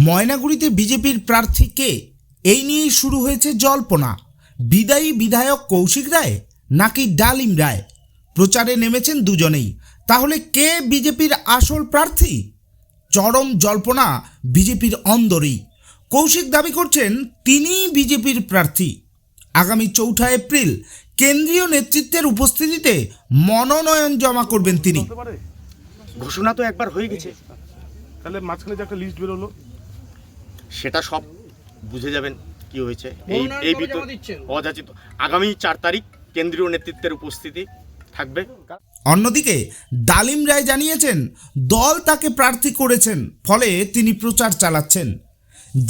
ময়নাগুড়িতে বিজেপির প্রার্থী কে, এই নিয়েই শুরু হয়েছে জল্পনা। বিদায়ী বিধায়ক কৌশিক রায় নাকি ডালিম রায়? প্রচারে নেমেছেন দুজনেই। তাহলে কে বিজেপির আসল প্রার্থী? চরম জল্পনা বিজেপির অন্দরেই। কৌশিক দাবি করছেন তিনিই বিজেপির প্রার্থী। আগামী 4 এপ্রিল কেন্দ্রীয় নেতৃত্বের উপস্থিতিতে মনোনয়ন জমা করবেন তিনি। ঘোষণা তো একবার হয়ে গেছে, তাহলে মাঝখানে যে একটা লিস্ট বেরোলো, সেটা সব বুঝে যাবেন কি হয়েছে। এই অযাচিত আগামী 4 তারিখ কেন্দ্রীয় নেতৃত্বের উপস্থিতি থাকবে। অন্যদিকে ডালিম রায় জানিয়েছেন দল তাকে প্রার্থী করেছেন, ফলে তিনি প্রচার চালাচ্ছেন।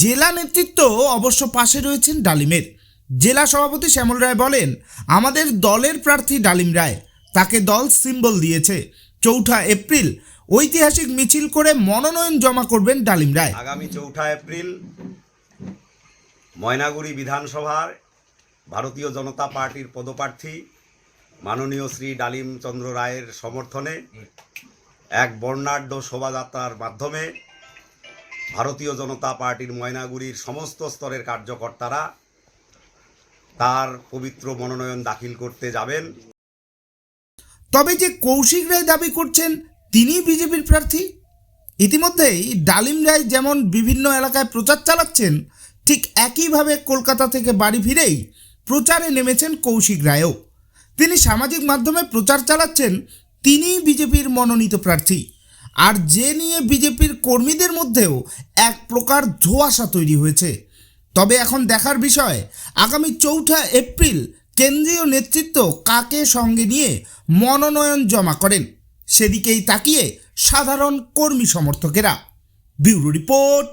জেলা নেতৃত্ব অবশ্য পাশে রয়েছেন ডালিমের। জেলা সভাপতি শ্যামল রায় বলেন, আমাদের দলের প্রার্থী ডালিম রায়, তাকে দল সিম্বল দিয়েছে। 4 এপ্রিল ঐতিহাসিক মিছিল করে মনোনয়ন জমা করবেন ডালিম রায়। আগামী 4 এপ্রিল ময়নাগুড়ি বিধানসভার ভারতীয় জনতা পার্টির পদপ্রার্থী মাননীয় শ্রী ডালিম চন্দ্র রায়ের সমর্থনে এক বর্ণাঢ্য শোভাযাত্রার মাধ্যমে ভারতীয় জনতা পার্টির ময়নাগুড়ির সমস্ত স্তরের কার্যকর্তারা তার পবিত্র মনোনয়ন দাখিল করতে যাবেন। তবে যে কৌশিক রায় দাবি করছেন তিনি বিজেপির প্রার্থী, ইতিমধ্যেই ডালিম রায় যেমন বিভিন্ন এলাকায় প্রচার চালাচ্ছেন, ঠিক একইভাবে কলকাতা থেকে বাড়ি ফিরেই প্রচারে নেমেছেন কৌশিক রায়ও। তিনি সামাজিক মাধ্যমে প্রচার চালাচ্ছেন তিনিই বিজেপির মনোনীত প্রার্থী। আর যে নিয়ে বিজেপির কর্মীদের মধ্যেও এক প্রকার ধোঁয়াশা তৈরি হয়েছে। তবে এখন দেখার বিষয় আগামী 4 এপ্রিল কেন্দ্রীয় নেতৃত্ব কাকে সঙ্গে নিয়ে মনোনয়ন জমা করেন, সেদিকেই তাকিয়ে সাধারণ কর্মী সমর্থকেরা। Bureau report,